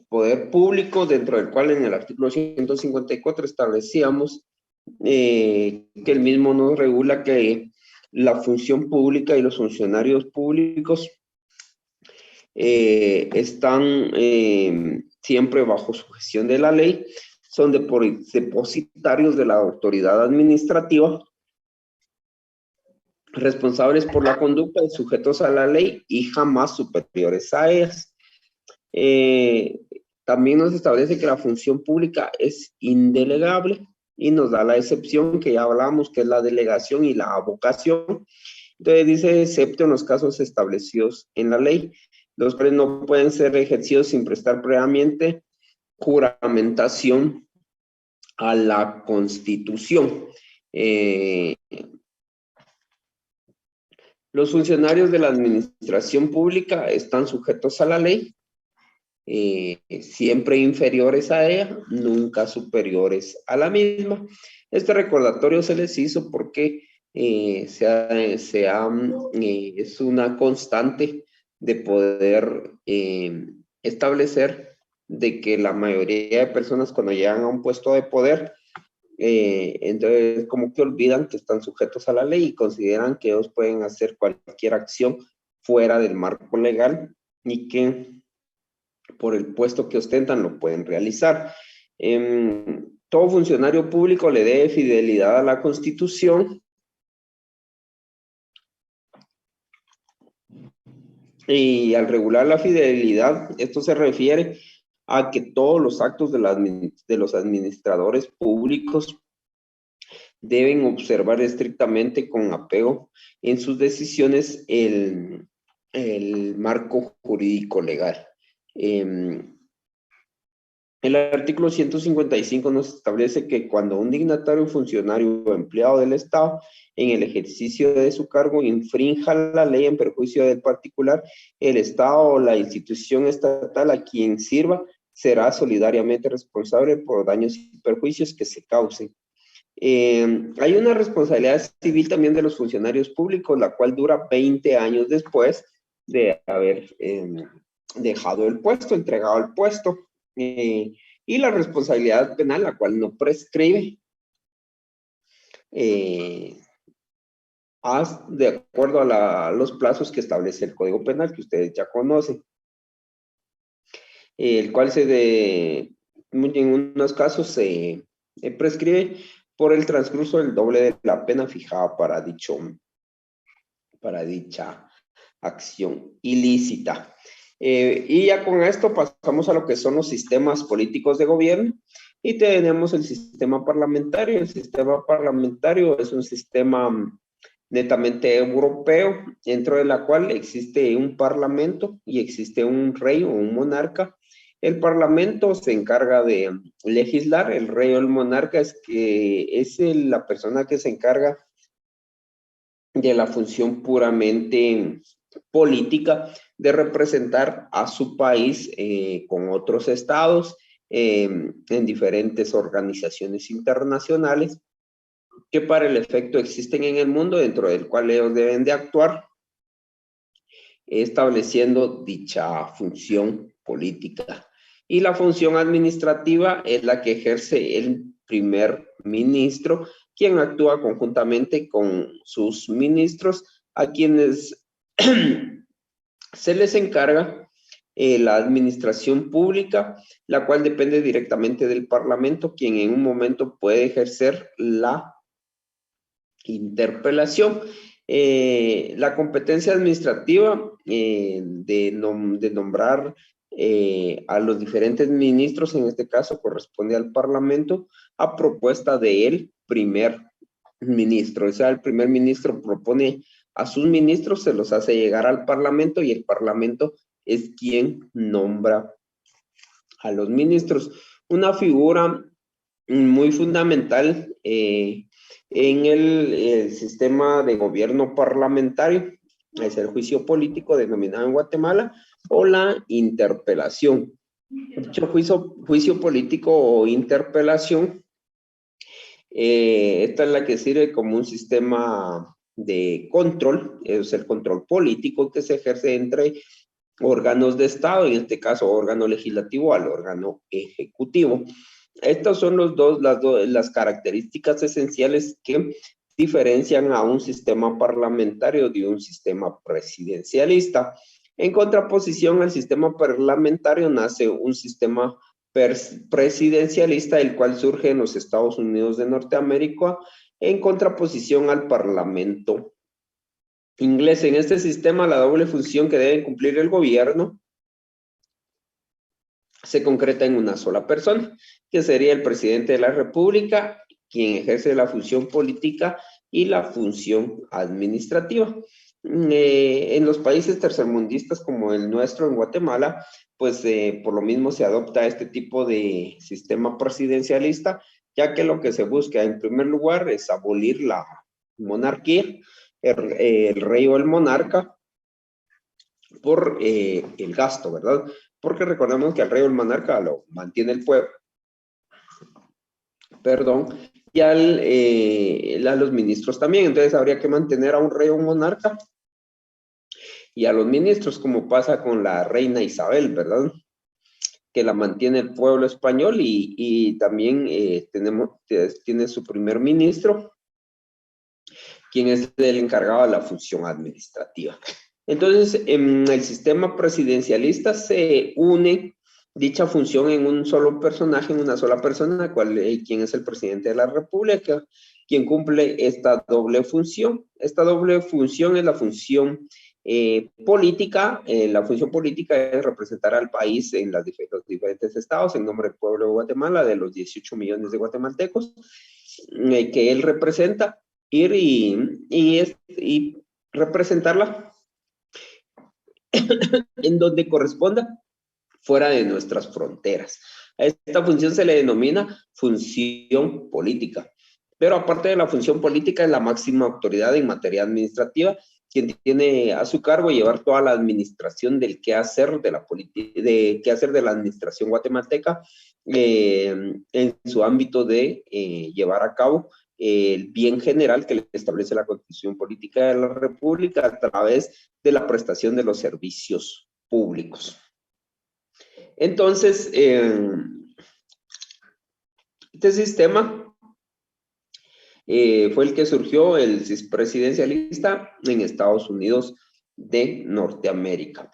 poder público, dentro del cual en el artículo 154 establecíamos que el mismo nos regula que la función pública y los funcionarios públicos están siempre bajo sujeción de la ley, son depositarios de la autoridad administrativa, responsables por la conducta y sujetos a la ley y jamás superiores a ellas. También nos establece que la función pública es indelegable y nos da la excepción que ya hablamos, que es la delegación y la avocación. Entonces dice, excepto en los casos establecidos en la ley, los cuales no pueden ser ejercidos sin prestar previamente juramentación a la Constitución. Los funcionarios de la administración pública están sujetos a la ley, siempre inferiores a ella, nunca superiores a la misma. Este recordatorio se les hizo porque es una constante de poder establecer de que la mayoría de personas cuando llegan a un puesto de poder, entonces como que olvidan que están sujetos a la ley y consideran que ellos pueden hacer cualquier acción fuera del marco legal y que por el puesto que ostentan lo pueden realizar. Todo funcionario público le debe fidelidad a la Constitución y al regular la fidelidad, esto se refiere a que todos los actos de los administradores públicos deben observar estrictamente con apego en sus decisiones el marco jurídico legal. El artículo 155 nos establece que cuando un dignatario, funcionario o empleado del Estado en el ejercicio de su cargo infrinja la ley en perjuicio del particular, el Estado o la institución estatal a quien sirva será solidariamente responsable por daños y perjuicios que se causen. Hay una responsabilidad civil también de los funcionarios públicos, la cual dura 20 años después de haber dejado el puesto, entregado el puesto. Y la responsabilidad penal, la cual no prescribe de acuerdo a los plazos que establece el Código Penal, que ustedes ya conocen, el cual en unos casos se prescribe por el transcurso del doble de la pena fijada para dicha acción ilícita. Y ya con esto pasamos a lo que son los sistemas políticos de gobierno y tenemos el sistema parlamentario. El sistema parlamentario es un sistema netamente europeo, dentro de la cual existe un parlamento y existe un rey o un monarca. El parlamento se encarga de legislar, el rey o el monarca es la persona que se encarga de la función puramente política de representar a su país con otros estados en diferentes organizaciones internacionales que para el efecto existen en el mundo, dentro del cual ellos deben de actuar, estableciendo dicha función política. Y la función administrativa es la que ejerce el primer ministro, quien actúa conjuntamente con sus ministros, a quienes se les encarga la administración pública, la cual depende directamente del Parlamento, quien en un momento puede ejercer la interpelación. La competencia administrativa de nombrar a los diferentes ministros, en este caso corresponde al Parlamento, a propuesta del primer ministro. O sea, el primer ministro propone a sus ministros, se los hace llegar al Parlamento y el Parlamento es quien nombra a los ministros. Una figura muy fundamental en el sistema de gobierno parlamentario es el juicio político denominado en Guatemala o la interpelación. Dicho juicio político o interpelación, esta es la que sirve como un sistema de control, es el control político que se ejerce entre órganos de Estado, en este caso órgano legislativo al órgano ejecutivo. Estas son las características esenciales que diferencian a un sistema parlamentario de un sistema presidencialista. En contraposición al sistema parlamentario nace un sistema presidencialista, el cual surge en los Estados Unidos de Norteamérica, en contraposición al Parlamento inglés. En este sistema, la doble función que debe cumplir el gobierno se concreta en una sola persona, que sería el presidente de la República, quien ejerce la función política y la función administrativa. En los países tercermundistas como el nuestro, en Guatemala, pues por lo mismo se adopta este tipo de sistema presidencialista, ya que lo que se busca en primer lugar es abolir la monarquía, el rey o el monarca, por el gasto, ¿verdad? Porque recordemos que al rey o el monarca lo mantiene el pueblo, perdón, y a los ministros también. Entonces habría que mantener a un rey o un monarca y a los ministros, como pasa con la reina Isabel, ¿verdad? Que la mantiene el pueblo español y también tiene su primer ministro, quien es el encargado de la función administrativa. Entonces, en el sistema presidencialista se une dicha función en un solo personaje, en una sola persona, quien es el presidente de la República, quien cumple esta doble función. Esta doble función es la función política. La función política es representar al país en los diferentes estados, en nombre del pueblo de Guatemala, de los 18 millones de guatemaltecos, que él representa, ir y representarla en donde corresponda, fuera de nuestras fronteras. A esta función se le denomina función política. Pero aparte de la función política, es la máxima autoridad en materia administrativa, quien tiene a su cargo llevar toda la administración del quehacer de la administración guatemalteca, en su ámbito de llevar a cabo el bien general que le establece la Constitución Política de la República a través de la prestación de los servicios públicos. Entonces, este sistema fue el que surgió, el presidencialista, en Estados Unidos de Norteamérica.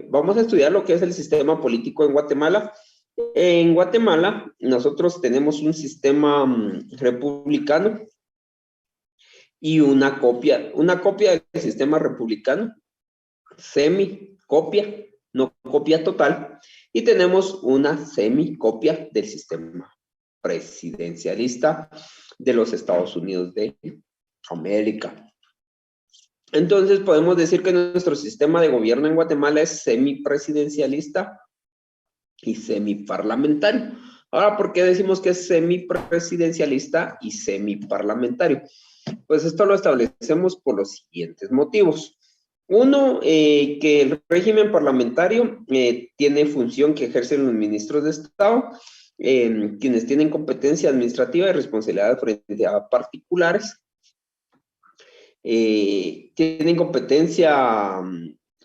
Vamos a estudiar lo que es el sistema político en Guatemala. En Guatemala, nosotros tenemos un sistema republicano y una copia del sistema republicano, semicopia, no copia total, y tenemos una semicopia del sistema presidencialista de los Estados Unidos de América. Entonces podemos decir que nuestro sistema de gobierno en Guatemala es semipresidencialista y semiparlamentario. Ahora, ¿por qué decimos que es semipresidencialista y semiparlamentario? Pues esto lo establecemos por los siguientes motivos. Uno, que el régimen parlamentario tiene función que ejercen los ministros de Estado, quienes tienen competencia administrativa y responsabilidad frente a particulares. Tienen competencia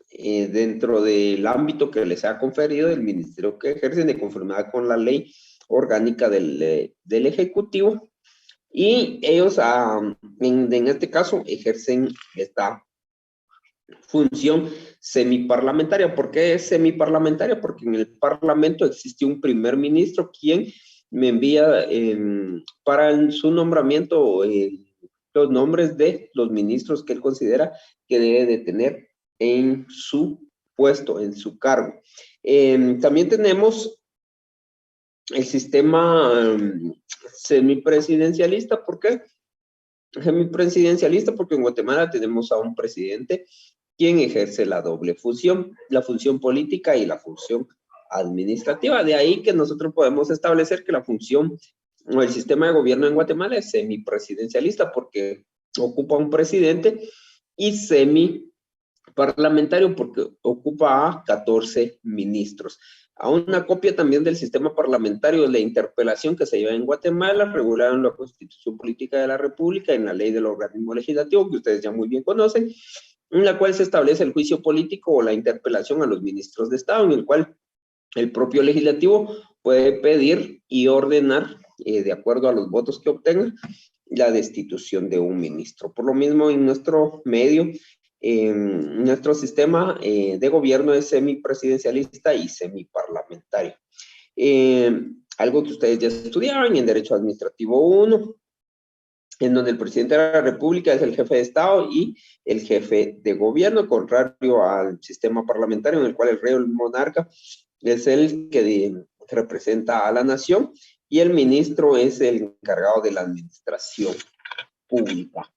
dentro del ámbito que les ha conferido el ministerio que ejercen de conformidad con la ley orgánica del Ejecutivo, y ellos en este caso ejercen esta función semiparlamentaria. ¿Por qué es semiparlamentaria? Porque en el Parlamento existe un primer ministro quien me envía para su nombramiento los nombres de los ministros que él considera que debe de tener en su puesto, en su cargo. También tenemos el sistema semipresidencialista. ¿Por qué? Semipresidencialista porque en Guatemala tenemos a un presidente quien ejerce la doble función, la función política y la función administrativa. De ahí que nosotros podemos establecer que la función o el sistema de gobierno en Guatemala es semipresidencialista porque ocupa un presidente, y semiparlamentario porque ocupa a 14 ministros. A una copia también del sistema parlamentario de la interpelación que se lleva en Guatemala, regulada en la Constitución Política de la República, en la ley del organismo legislativo, que ustedes ya muy bien conocen, en la cual se establece el juicio político o la interpelación a los ministros de Estado, en el cual el propio legislativo puede pedir y ordenar, de acuerdo a los votos que obtenga, la destitución de un ministro. Por lo mismo, en nuestro medio, nuestro sistema de gobierno es semipresidencialista y semiparlamentario. Algo que ustedes ya estudiaban en Derecho Administrativo 1, en donde el presidente de la República es el jefe de Estado y el jefe de gobierno, contrario al sistema parlamentario en el cual el rey o el monarca es el que representa a la nación y el ministro es el encargado de la administración pública.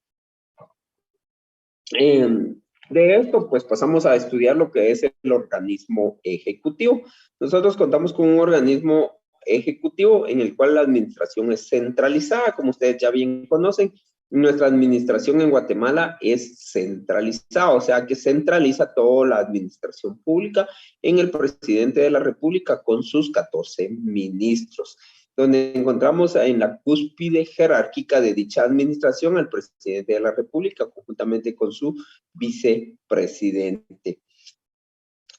De esto, pues pasamos a estudiar lo que es el organismo ejecutivo. Nosotros contamos con un organismo ejecutivo en el cual la administración es centralizada, como ustedes ya bien conocen. Nuestra administración en Guatemala es centralizada, o sea que centraliza toda la administración pública en el presidente de la República con sus 14 ministros, donde encontramos en la cúspide jerárquica de dicha administración al presidente de la República, conjuntamente con su vicepresidente.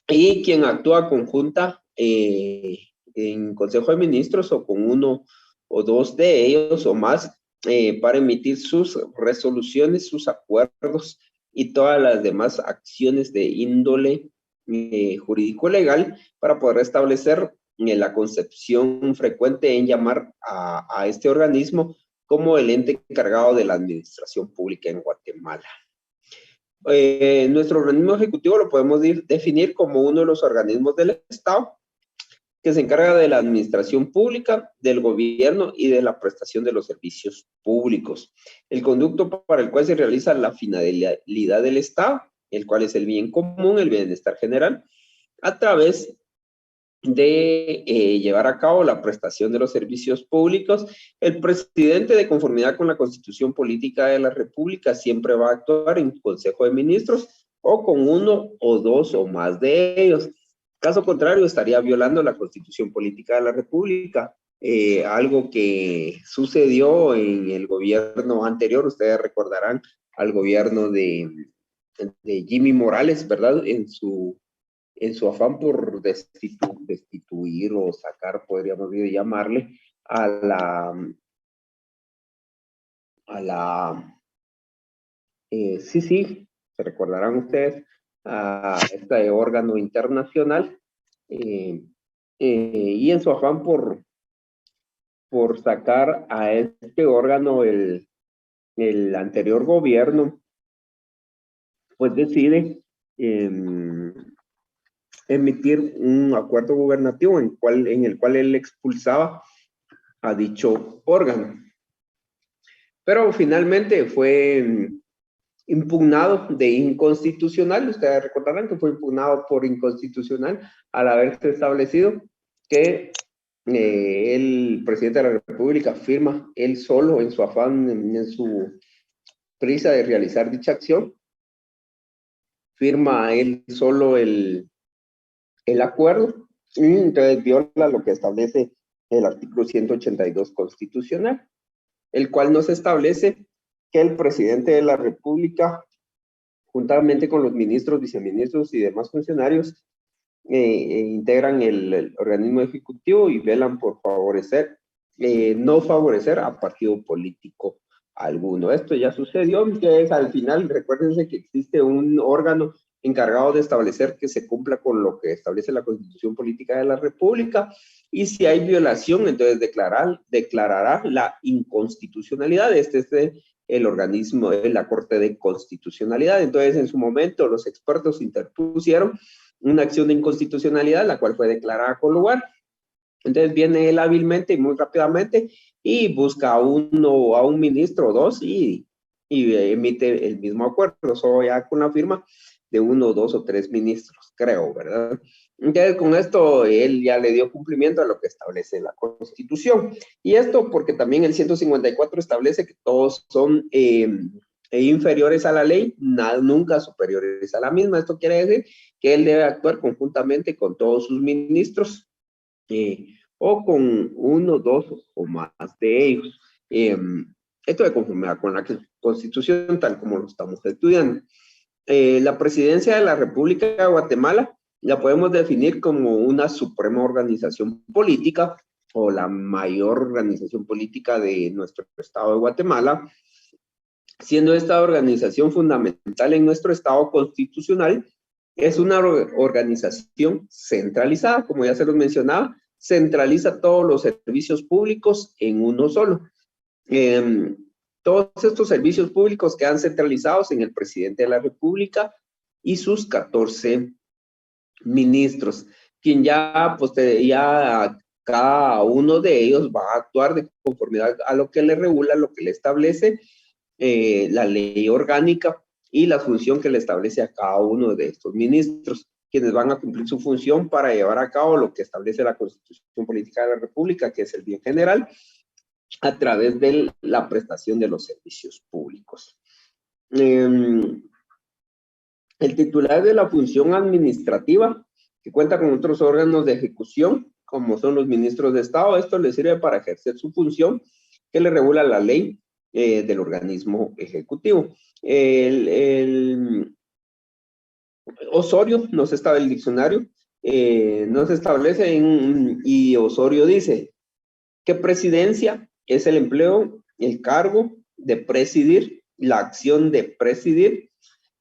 Y quien actúa conjunta en Consejo de Ministros o con uno o dos de ellos o más para emitir sus resoluciones, sus acuerdos y todas las demás acciones de índole jurídico-legal para poder establecer la concepción frecuente en llamar a este organismo como el ente encargado de la administración pública en Guatemala. Nuestro organismo ejecutivo lo podemos definir como uno de los organismos del Estado que se encarga de la administración pública, del gobierno y de la prestación de los servicios públicos. El conducto para el cual se realiza la finalidad del Estado, el cual es el bien común, el bienestar general, a través de llevar a cabo la prestación de los servicios públicos. El presidente, de conformidad con la Constitución Política de la República, siempre va a actuar en Consejo de Ministros o con uno o dos o más de ellos. Caso contrario, estaría violando la Constitución Política de la República, algo que sucedió en el gobierno anterior. Ustedes recordarán al gobierno de Jimmy Morales, ¿verdad? En su afán por destituir o sacar, podríamos llamarle, a sí, se recordarán ustedes, a este órgano internacional, y en su afán por sacar a este órgano el anterior gobierno, pues decide emitir un acuerdo gubernativo en el cual él expulsaba a dicho órgano. Pero finalmente fue impugnado de inconstitucional. Ustedes recordarán que fue impugnado por inconstitucional al haberse establecido que el presidente de la República firma él solo en su afán, en su prisa de realizar dicha acción, firma él solo el acuerdo y entonces viola lo que establece el artículo 182 constitucional, el cual nos establece que el presidente de la República, juntamente con los ministros, viceministros y demás funcionarios, integran el organismo ejecutivo y velan por favorecer, no favorecer a partido político alguno. Esto ya sucedió, entonces al final recuérdense que existe un órgano encargado de establecer que se cumpla con lo que establece la Constitución Política de la República, y si hay violación, entonces declarará la inconstitucionalidad. Este es el organismo de la Corte de Constitucionalidad. Entonces, en su momento, los expertos interpusieron una acción de inconstitucionalidad, la cual fue declarada con lugar. Entonces viene él hábilmente y muy rápidamente y busca a un ministro o dos y emite el mismo acuerdo, solo ya con la firma de uno, dos o tres ministros, creo, ¿verdad? Entonces, con esto, él ya le dio cumplimiento a lo que establece la Constitución. Y esto porque también el 154 establece que todos son inferiores a la ley, nunca superiores a la misma. Esto quiere decir que él debe actuar conjuntamente con todos sus ministros, o con uno, dos o más de ellos. Esto de conformidad con la Constitución, tal como lo estamos estudiando. La presidencia de la República de Guatemala la podemos definir como una suprema organización política o la mayor organización política de nuestro estado de Guatemala, siendo esta organización fundamental en nuestro estado constitucional. Es una organización centralizada, como ya se los mencionaba, centraliza todos los servicios públicos en uno solo. Todos estos servicios públicos quedan centralizados en el presidente de la República y sus 14 ministros, quien ya, pues, ya cada uno de ellos va a actuar de conformidad a lo que le regula, lo que le establece la ley orgánica y la función que le establece a cada uno de estos ministros, quienes van a cumplir su función para llevar a cabo lo que establece la Constitución Política de la República, que es el bien general, a través de la prestación de los servicios públicos. El titular de la función administrativa, que cuenta con otros órganos de ejecución, como son los ministros de Estado, esto le sirve para ejercer su función que le regula la ley del organismo ejecutivo. Osorio, nos está el diccionario, nos establece y Osorio dice que presidencia es el empleo, el cargo de presidir, la acción de presidir,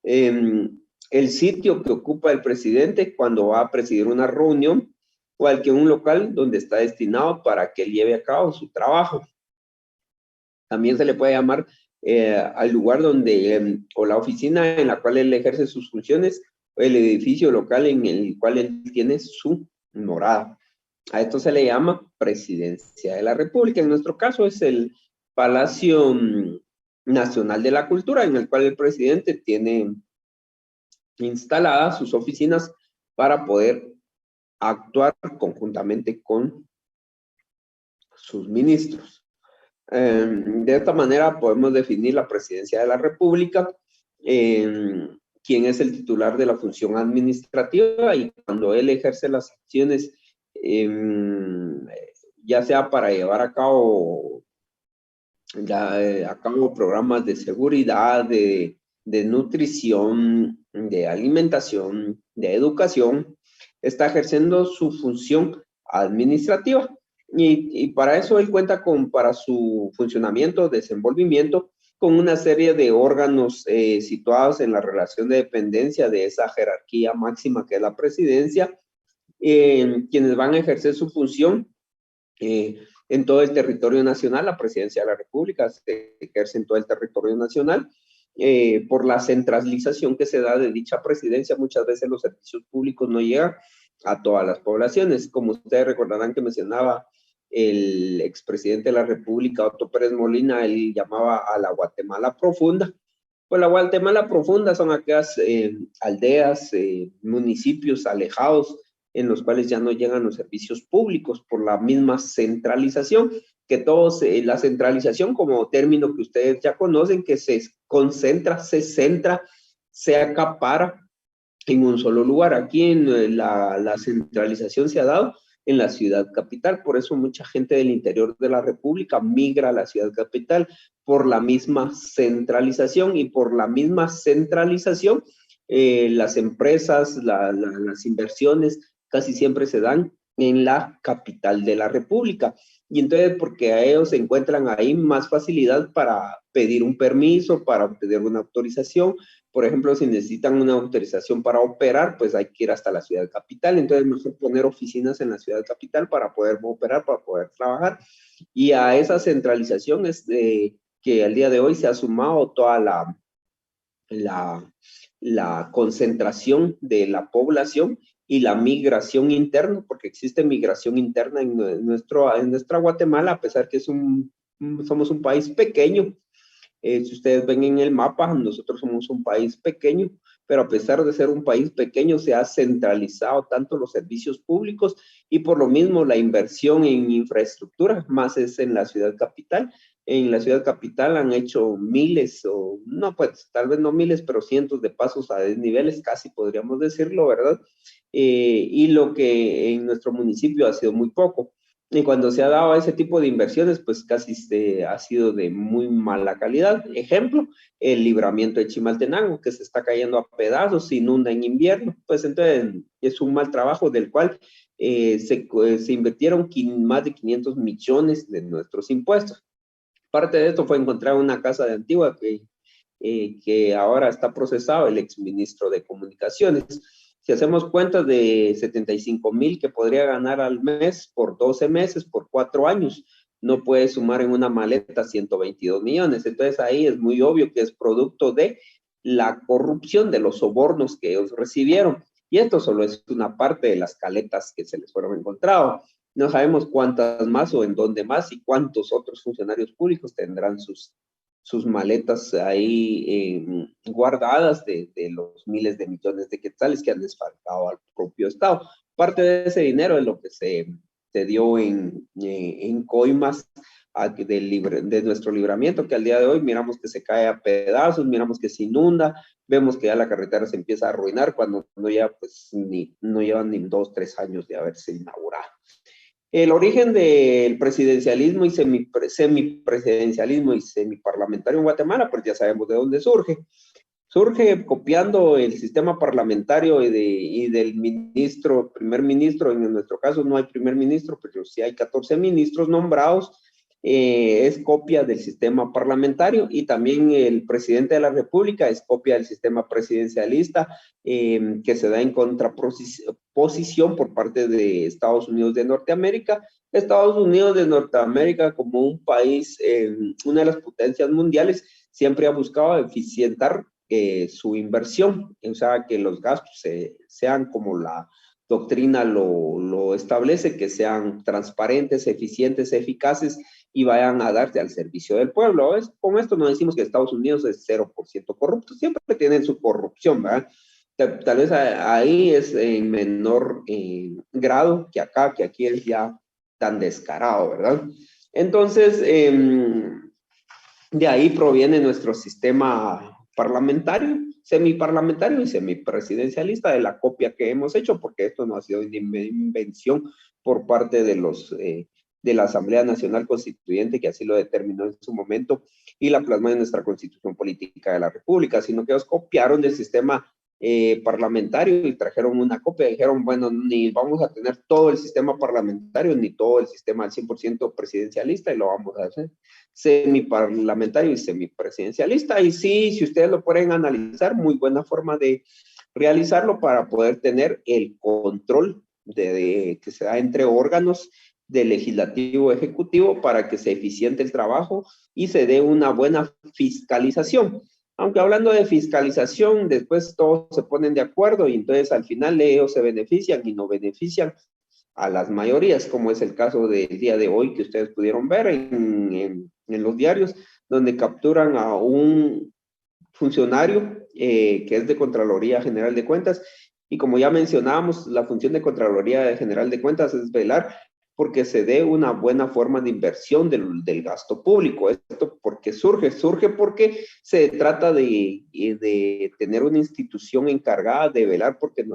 el sitio que ocupa el presidente cuando va a presidir una reunión o un local donde está destinado para que él lleve a cabo su trabajo. También se le puede llamar al lugar donde, o la oficina en la cual él ejerce sus funciones, o el edificio local en el cual él tiene su morada. A esto se le llama Presidencia de la República. En nuestro caso es el Palacio Nacional de la Cultura, en el cual el presidente tiene instaladas sus oficinas para poder actuar conjuntamente con sus ministros. De esta manera podemos definir la Presidencia de la República, quién es el titular de la función administrativa y cuando él ejerce las acciones, ya sea para llevar a cabo programas de seguridad, de nutrición, de alimentación, de educación, está ejerciendo su función administrativa. Y para eso él cuenta para su funcionamiento, desenvolvimiento, con una serie de órganos situados en la relación de dependencia de esa jerarquía máxima que es la presidencia, quienes van a ejercer su función en todo el territorio nacional. La presidencia de la República se ejerce en todo el territorio nacional. Por la centralización que se da de dicha presidencia, muchas veces los servicios públicos no llegan a todas las poblaciones. Como ustedes recordarán que mencionaba el expresidente de la República, Otto Pérez Molina, él llamaba a la Guatemala profunda. Pues la Guatemala profunda son aquellas aldeas, municipios alejados en los cuales ya no llegan los servicios públicos por la misma centralización, que todos, la centralización como término que ustedes ya conocen, que se concentra, se centra, se acapara en un solo lugar. Aquí en la centralización se ha dado en la ciudad capital, por eso mucha gente del interior de la República migra a la ciudad capital, por la misma centralización, y por la misma centralización las empresas, las inversiones casi siempre se dan en la capital de la República. Y entonces, porque a ellos se encuentran ahí más facilidad para pedir un permiso, para obtener una autorización. Por ejemplo, si necesitan una autorización para operar, pues hay que ir hasta la ciudad capital. Entonces, mejor poner oficinas en la ciudad capital para poder operar, para poder trabajar. Y a esa centralización es que al día de hoy se ha sumado toda la concentración de la población y la migración interna, porque existe migración interna en nuestra Guatemala, a pesar que somos un país pequeño. Si ustedes ven en el mapa, nosotros somos un país pequeño, pero a pesar de ser un país pequeño, se ha centralizado tanto los servicios públicos y por lo mismo la inversión en infraestructura, más es en la ciudad capital. En la ciudad capital han hecho miles, o no, pues tal vez no miles, pero cientos de pasos a desniveles, casi podríamos decirlo, ¿verdad? Y lo que en nuestro municipio ha sido muy poco. Y cuando se ha dado ese tipo de inversiones, pues casi ha sido de muy mala calidad. Ejemplo, el libramiento de Chimaltenango, que se está cayendo a pedazos, se inunda en invierno. Pues entonces es un mal trabajo del cual se invirtieron más de 500 millones de nuestros impuestos. Parte de esto fue encontrar una casa de Antigua que ahora está procesado el exministro de Comunicaciones. Si hacemos cuentas de 75,000 que podría ganar al mes por 12 meses, por 4 años, no puede sumar en una maleta 122 millones. Entonces ahí es muy obvio que es producto de la corrupción, de los sobornos que ellos recibieron. Y esto solo es una parte de las caletas que se les fueron encontradas. No sabemos cuántas más o en dónde más y cuántos otros funcionarios públicos tendrán sus maletas ahí guardadas de los miles de millones de quetzales que han desfalcado al propio Estado. Parte de ese dinero es lo que se dio en coimas de nuestro libramiento, que al día de hoy miramos que se cae a pedazos, miramos que se inunda, vemos que ya la carretera se empieza a arruinar cuando no, ya, pues, no llevan ni 2, 3 años de haberse inaugurado. El origen del presidencialismo y semipresidencialismo y semiparlamentario en Guatemala, pues ya sabemos de dónde surge. Surge copiando el sistema parlamentario y del primer ministro, en nuestro caso no hay primer ministro, pero sí hay 14 ministros nombrados, es copia del sistema parlamentario y también el presidente de la República es copia del sistema presidencialista que se da en contraposición por parte de Estados Unidos de Norteamérica. Estados Unidos de Norteamérica como un país, una de las potencias mundiales, siempre ha buscado eficientar su inversión, o sea, que los gastos sean como la doctrina lo establece, que sean transparentes, eficientes, eficaces y vayan a darse al servicio del pueblo. Con esto no decimos que Estados Unidos es 0% corrupto, siempre tienen su corrupción, ¿verdad? Tal vez ahí es en menor grado que acá, que aquí es ya tan descarado, ¿verdad? Entonces, de ahí proviene nuestro sistema parlamentario, semiparlamentario y semipresidencialista, de la copia que hemos hecho, porque esto no ha sido una invención por parte de la Asamblea Nacional Constituyente, que así lo determinó en su momento, y la plasma en nuestra Constitución Política de la República, sino que ellos copiaron del sistema parlamentario y trajeron una copia, dijeron, bueno, ni vamos a tener todo el sistema parlamentario, ni todo el sistema al 100% presidencialista, y lo vamos a hacer semiparlamentario y semipresidencialista. Y sí, si ustedes lo pueden analizar, muy buena forma de realizarlo para poder tener el control que se da entre órganos de legislativo ejecutivo para que se eficiente el trabajo y se dé una buena fiscalización. Aunque hablando de fiscalización, después todos se ponen de acuerdo y entonces al final ellos se benefician y no benefician a las mayorías, como es el caso del día de hoy que ustedes pudieron ver en los diarios, donde capturan a un funcionario que es de Contraloría General de Cuentas. Y como ya mencionábamos, la función de Contraloría General de Cuentas es velar porque se dé una buena forma de inversión del gasto público. Esto porque surge porque se trata de tener una institución encargada de velar porque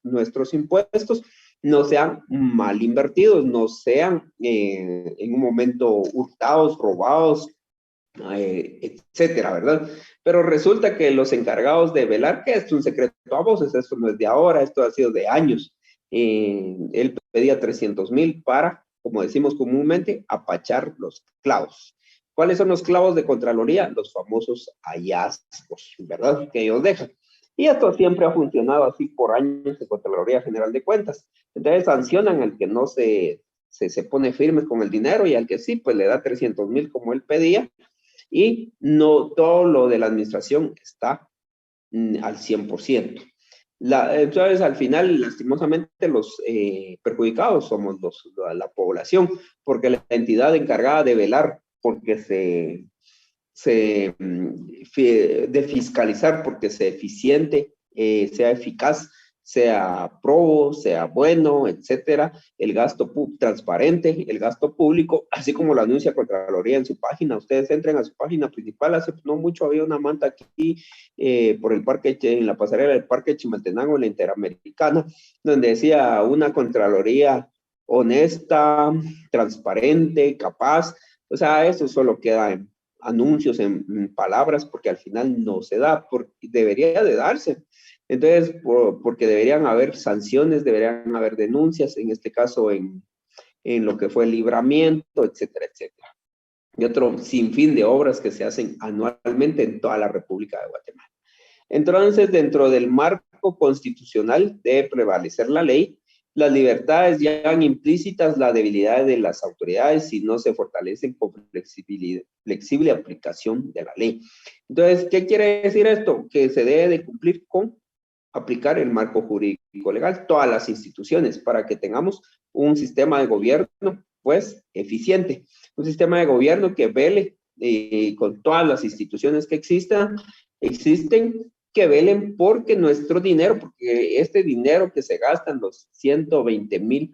nuestros impuestos no sean mal invertidos, no sean en un momento hurtados, robados, etcétera, ¿verdad? Pero resulta que los encargados de velar, que es un secreto a voces, esto no es de ahora, esto ha sido de años. Él pedía 300,000 para, como decimos comúnmente, apachar los clavos. ¿Cuáles son los clavos de Contraloría? Los famosos hallazgos, ¿verdad? Que ellos dejan. Y esto siempre ha funcionado así por años de Contraloría General de Cuentas. Entonces sancionan al que no se pone firme con el dinero y al que sí, pues le da 300,000 como él pedía y no todo lo de la administración está al 100%. Entonces, al final, lastimosamente, los perjudicados somos la población, porque la entidad encargada de velar, porque de fiscalizar, porque sea eficiente, sea eficaz, sea probo, sea bueno, etcétera, el gasto transparente, el gasto público, así como lo anuncia Contraloría en su página. Ustedes entren a su página principal, hace no mucho había una manta aquí por el parque, en la pasarela del Parque Chimaltenango, en la Interamericana, donde decía una Contraloría honesta, transparente, capaz. O sea, eso solo queda en anuncios, en palabras, porque al final no se da, porque debería de darse. Entonces, porque deberían haber sanciones, deberían haber denuncias, en este caso en lo que fue el libramiento, etcétera, etcétera. Y otro sinfín de obras que se hacen anualmente en toda la República de Guatemala. Entonces, dentro del marco constitucional debe prevalecer la ley. Las libertades llevan implícitas la debilidad de las autoridades si no se fortalecen con flexible aplicación de la ley. Entonces, ¿qué quiere decir esto? Que se debe de cumplir con aplicar el marco jurídico legal, todas las instituciones, para que tengamos un sistema de gobierno, pues, eficiente. Un sistema de gobierno que vele con todas las instituciones que existen, que velen porque nuestro dinero, porque este dinero que se gastan, los 120,000,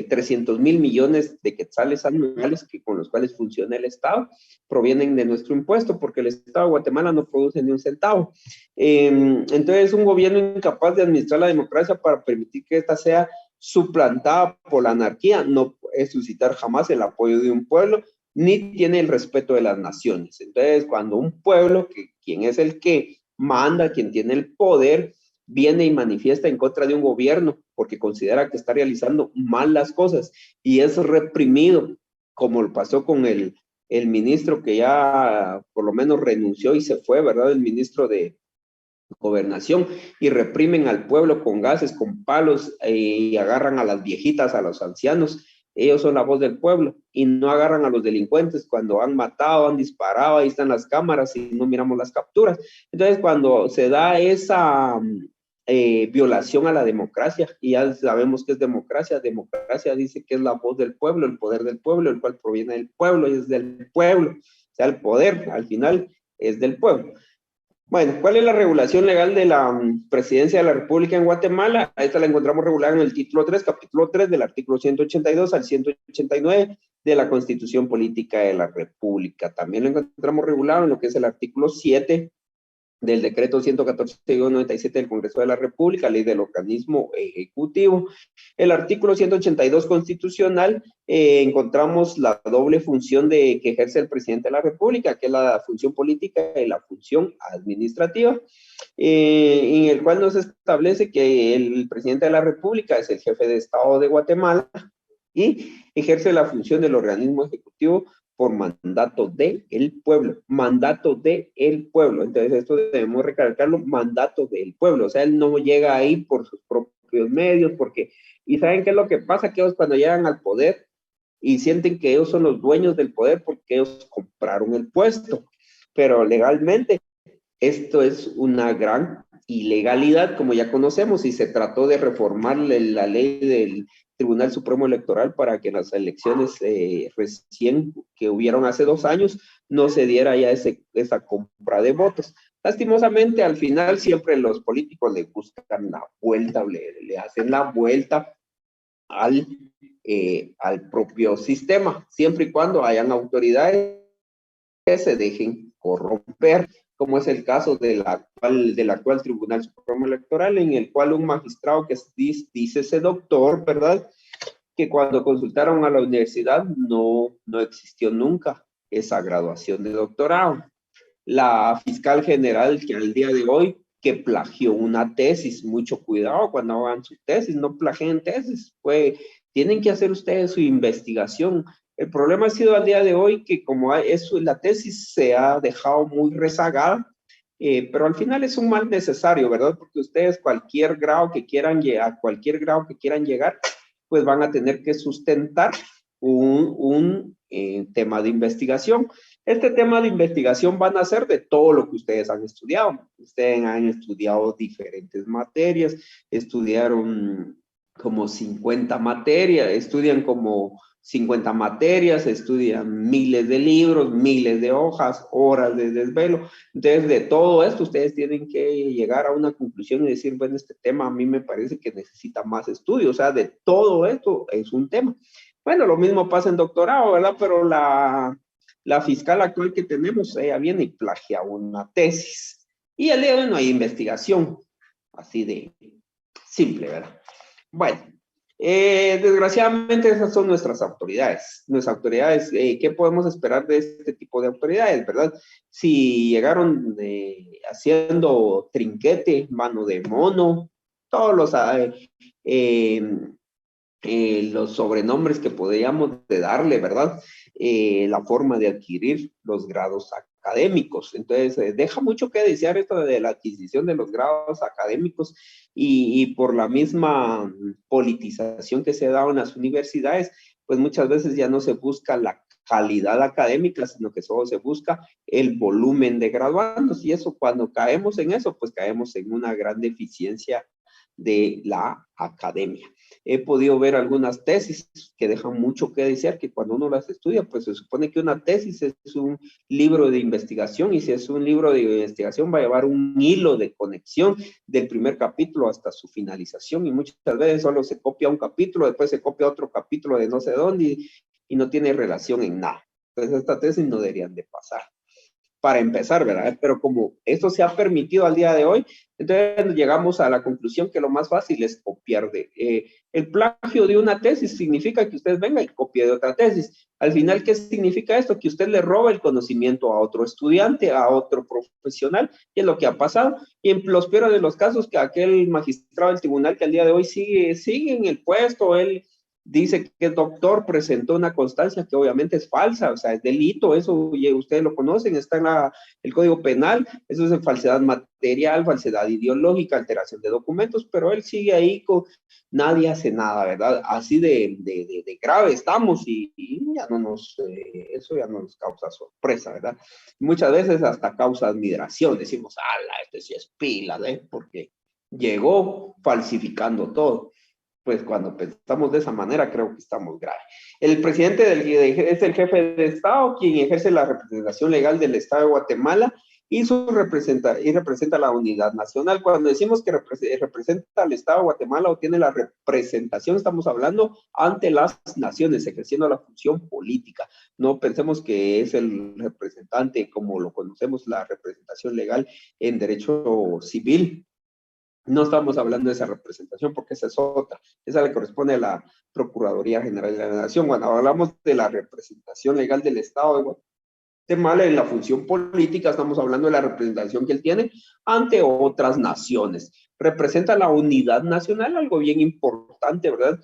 300,000 millones de quetzales anuales con los cuales funciona el Estado, provienen de nuestro impuesto, porque el Estado de Guatemala no produce ni un centavo. Entonces, un gobierno incapaz de administrar la democracia para permitir que ésta sea suplantada por la anarquía no puede suscitar jamás el apoyo de un pueblo, ni tiene el respeto de las naciones. Entonces, cuando un pueblo, quien es el que manda, quien tiene el poder, viene y manifiesta en contra de un gobierno porque considera que está realizando mal las cosas y es reprimido, como lo pasó con el ministro que ya por lo menos renunció y se fue, ¿verdad? El ministro de Gobernación, y reprimen al pueblo con gases, con palos, y agarran a las viejitas, a los ancianos. Ellos son la voz del pueblo y no agarran a los delincuentes cuando han matado, han disparado, ahí están las cámaras y no miramos las capturas. Entonces, cuando se da esa violación a la democracia, y ya sabemos que es democracia, democracia dice que es la voz del pueblo, el poder del pueblo, el cual proviene del pueblo y es del pueblo. O sea, el poder al final es del pueblo. Bueno, ¿cuál es la regulación legal de la Presidencia de la República en Guatemala? Esta la encontramos regulada en el título 3, capítulo 3 del artículo 182 al 189 de la Constitución Política de la República. También lo encontramos regulado en lo que es el artículo 7 del decreto 114-97 del Congreso de la República, ley del organismo ejecutivo. El artículo 182 constitucional, encontramos la doble función que ejerce el presidente de la República, que es la función política y la función administrativa, en el cual nos establece que el presidente de la República es el jefe de Estado de Guatemala y ejerce la función del organismo ejecutivo por mandato del pueblo, mandato del pueblo. Entonces, esto debemos recalcarlo, mandato del pueblo. O sea, él no llega ahí por sus propios medios, porque, y ¿saben qué es lo que pasa? Que ellos cuando llegan al poder y sienten que ellos son los dueños del poder porque ellos compraron el puesto, pero legalmente esto es una gran ilegalidad, como ya conocemos, y se trató de reformar la ley del Tribunal Supremo Electoral para que en las elecciones recién que hubieron hace 2 años no se diera ya esa compra de votos. Lastimosamente, al final siempre los políticos le buscan la vuelta, le hacen la vuelta al propio sistema, siempre y cuando hayan autoridades que se dejen corromper, como es el caso del actual Tribunal Supremo Electoral, en el cual un magistrado que dice ese doctor, ¿verdad?, que cuando consultaron a la universidad no existió nunca esa graduación de doctorado. La fiscal general que al día de hoy que plagió una tesis, mucho cuidado cuando hagan su tesis, no plagien tesis, pues tienen que hacer ustedes su investigación. El problema ha sido al día de hoy que como la tesis se ha dejado muy rezagada, pero al final es un mal necesario, ¿verdad? Porque ustedes cualquier grado que quieran llegar, pues van a tener que sustentar un tema de investigación. Este tema de investigación van a ser de todo lo que ustedes han estudiado. Ustedes han estudiado diferentes materias, estudiaron como 50 materias, estudian como 50 materias, estudian miles de libros, miles de hojas, horas de desvelo. Entonces, de todo esto, ustedes tienen que llegar a una conclusión y decir, bueno, este tema a mí me parece que necesita más estudio. O sea, de todo esto es un tema. Bueno, lo mismo pasa en doctorado, ¿verdad? Pero la fiscal actual que tenemos, ella viene y plagia una tesis. Y el día de hoy no hay investigación. Así de simple, ¿verdad? Bueno, Desgraciadamente esas son nuestras autoridades. Nuestras autoridades, ¿qué podemos esperar de este tipo de autoridades, verdad? Si llegaron haciendo trinquete, mano de mono, todos los sobrenombres que podríamos de darle, ¿verdad? La forma de adquirir los grados académicos. Entonces, deja mucho que desear esto de la adquisición de los grados académicos y por la misma politización que se ha dado en las universidades, pues muchas veces ya no se busca la calidad académica, sino que solo se busca el volumen de graduandos. Y eso, cuando caemos en eso, pues caemos en una gran deficiencia de la academia. He podido ver algunas tesis que dejan mucho que desear, que cuando uno las estudia, pues se supone que una tesis es un libro de investigación, y si es un libro de investigación va a llevar un hilo de conexión del primer capítulo hasta su finalización, y muchas veces solo se copia un capítulo, después se copia otro capítulo de no sé dónde, y no tiene relación en nada. Entonces esta tesis no deberían de pasar, para empezar, ¿verdad? Pero como esto se ha permitido al día de hoy, entonces llegamos a la conclusión que lo más fácil es copiar el plagio de una tesis significa que usted venga y copie de otra tesis. Al final, ¿qué significa esto? Que usted le roba el conocimiento a otro estudiante, a otro profesional, y es lo que ha pasado. Y en los peores de los casos, que aquel magistrado del tribunal que al día de hoy sigue en el puesto, él dice que el doctor presentó una constancia que obviamente es falsa, o sea, es delito, eso ustedes lo conocen, está en el Código Penal, eso es falsedad material, falsedad ideológica, alteración de documentos, pero él sigue ahí, nadie hace nada, ¿verdad? Así de grave estamos, y ya no eso ya no nos causa sorpresa, ¿verdad? Muchas veces hasta causa admiración, decimos, ala, este sí es pila, ¿eh? Porque llegó falsificando todo. Pues cuando pensamos de esa manera, creo que estamos graves. El presidente es el jefe de Estado, quien ejerce la representación legal del Estado de Guatemala y representa la unidad nacional. Cuando decimos que representa al Estado de Guatemala o tiene la representación, estamos hablando ante las naciones, ejerciendo la función política. No pensemos que es el representante como lo conocemos, la representación legal en derecho civil. No estamos hablando de esa representación porque esa es otra. Esa le corresponde a la Procuraduría General de la Nación. Cuando hablamos de la representación legal del Estado de Guatemala en la función política, estamos hablando de la representación que él tiene ante otras naciones. Representa la unidad nacional, algo bien importante, ¿verdad?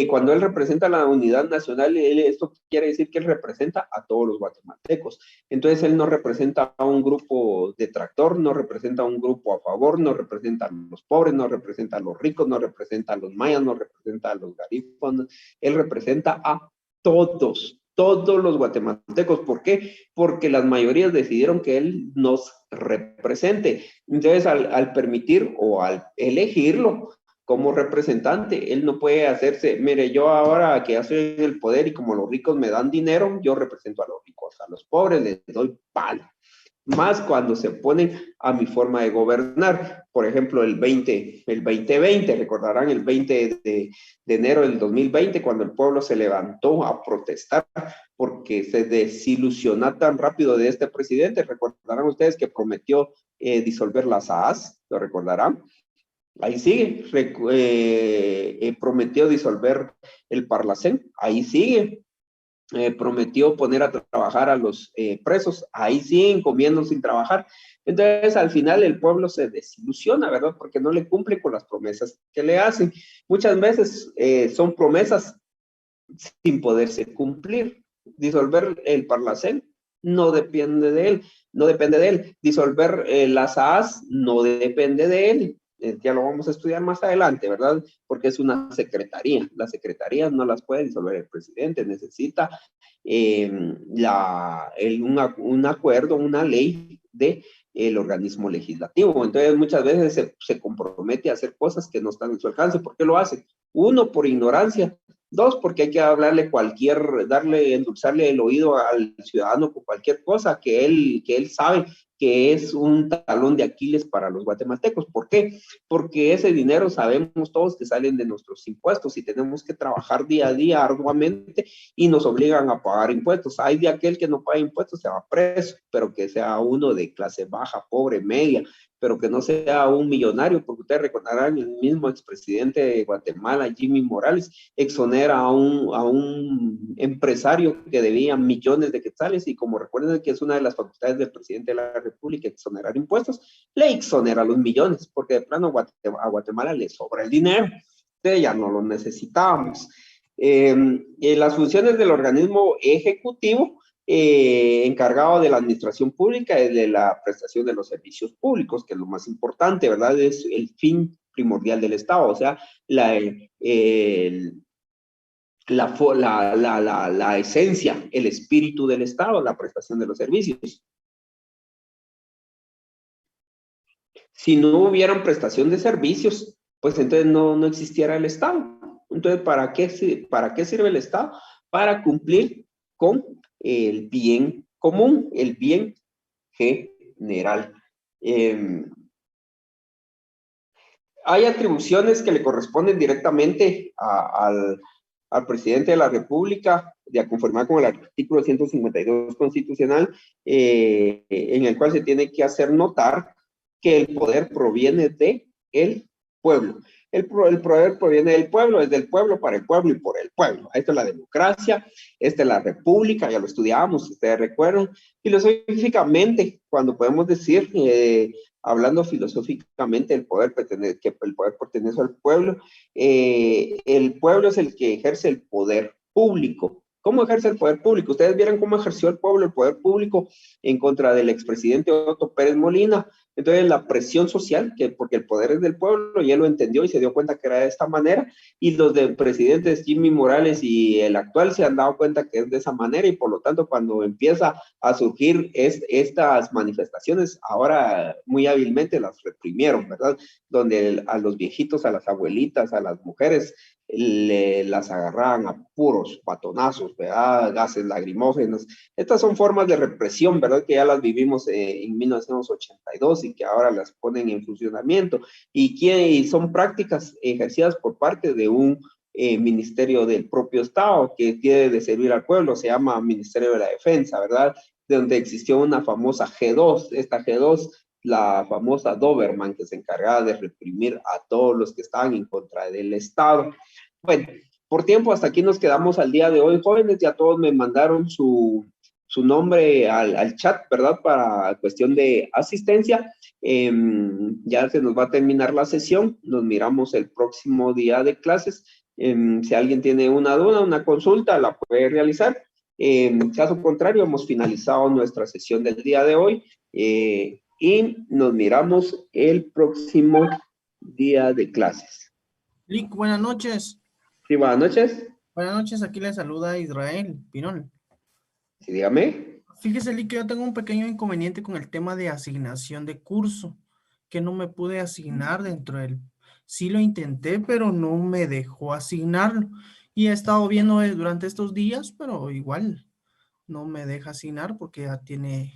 Cuando él representa la unidad nacional, esto quiere decir que él representa a todos los guatemaltecos. Entonces él no representa a un grupo detractor, no representa a un grupo a favor, no representa a los pobres, no representa a los ricos, no representa a los mayas, no representa a los garífonos. Él representa a todos los guatemaltecos. ¿Por qué? Porque las mayorías decidieron que él nos represente. Entonces, al permitir o al elegirlo como representante, él no puede hacerse, mire, yo ahora que ya estoy en el poder y como los ricos me dan dinero, yo represento a los ricos, a los pobres les doy palo. Más cuando se ponen a mi forma de gobernar. Por ejemplo, el 2020, recordarán el 20 de enero del 2020, cuando el pueblo se levantó a protestar porque se desilusionó tan rápido de este presidente. Recordarán ustedes que prometió disolver las AAS, ¿lo recordarán? Ahí sigue. Prometió disolver el Parlacén, ahí sigue. Prometió poner a trabajar a los presos, ahí siguen comiendo sin trabajar. Entonces, al final el pueblo se desilusiona, ¿verdad? Porque no le cumple con las promesas que le hacen. Muchas veces son promesas sin poderse cumplir. Disolver el Parlacén no depende de él, no depende de él. Disolver las AAS no depende de él. Ya lo vamos a estudiar más adelante, ¿verdad? Porque es una secretaría. Las secretarías no las puede disolver el presidente, necesita un acuerdo, una ley de el organismo legislativo. Entonces, muchas veces se compromete a hacer cosas que no están en su alcance. ¿Por qué lo hace? Uno, por ignorancia. Dos, porque hay que hablarle endulzarle el oído al ciudadano con cualquier cosa que él sabe que es un talón de Aquiles para los guatemaltecos. ¿Por qué? Porque ese dinero sabemos todos que salen de nuestros impuestos y tenemos que trabajar día a día arduamente y nos obligan a pagar impuestos. Hay de aquel que no paga impuestos, se va preso, pero que sea uno de clase baja, pobre, media, pero que no sea un millonario, porque ustedes recordarán, el mismo expresidente de Guatemala, Jimmy Morales, exonera a un empresario que debía millones de quetzales, y como recuerden que es una de las facultades del presidente de la República exonerar impuestos, le exonera los millones, porque de plano a Guatemala le sobra el dinero, entonces ya no lo necesitábamos. Las funciones del organismo ejecutivo encargado de la administración pública y de la prestación de los servicios públicos, que es lo más importante, ¿verdad? Es el fin primordial del Estado, o sea, la esencia, el espíritu del Estado, la prestación de los servicios. Si no hubieran prestación de servicios, pues entonces no existiera el Estado. Entonces, ¿para qué sirve el Estado? Para cumplir con el bien común, el bien general. Hay atribuciones que le corresponden directamente al presidente de la República, de conformar con el artículo 152 constitucional, en el cual se tiene que hacer notar que el poder proviene de el pueblo. El poder proviene del pueblo, es del pueblo, para el pueblo y por el pueblo. Esto es la democracia, esta es la república, ya lo estudiábamos, ustedes recuerdan. Filosóficamente, cuando podemos decir, hablando filosóficamente, que el poder pertenece al pueblo, el pueblo es el que ejerce el poder público. ¿Cómo ejerce el poder público? Ustedes vieron cómo ejerció el pueblo el poder público en contra del expresidente Otto Pérez Molina. Entonces, la presión social, porque el poder es del pueblo, y él lo entendió y se dio cuenta que era de esta manera, y los de presidentes Jimmy Morales y el actual se han dado cuenta que es de esa manera, y por lo tanto, cuando empieza a surgir estas manifestaciones, ahora muy hábilmente las reprimieron, ¿verdad? Donde a los viejitos, a las abuelitas, a las mujeres, las agarraban a puros batonazos, ¿verdad? Gases lacrimógenos. Estas son formas de represión, ¿verdad? Que ya las vivimos en 1982 y que ahora las ponen en funcionamiento. Y son prácticas ejercidas por parte de un ministerio del propio Estado que tiene de servir al pueblo, se llama Ministerio de la Defensa, ¿verdad? De donde existió una famosa G2, esta G2, la famosa Doberman, que se encargaba de reprimir a todos los que estaban en contra del Estado. Bueno, por tiempo hasta aquí nos quedamos al día de hoy, jóvenes. Ya todos me mandaron su nombre al chat, ¿verdad? Para cuestión de asistencia. Ya se nos va a terminar la sesión. Nos miramos el próximo día de clases. Si alguien tiene una duda, una consulta, la puede realizar. En caso contrario, hemos finalizado nuestra sesión del día de hoy y nos miramos el próximo día de clases. Lick, buenas noches. Sí, buenas noches. Buenas noches, aquí le saluda Israel Pinón. Sí, dígame. Fíjese, Lick, que yo tengo un pequeño inconveniente con el tema de asignación de curso, que no me pude asignar dentro del... Sí lo intenté, pero no me dejó asignarlo. Y he estado viendo durante estos días, pero igual no me deja asignar porque ya tiene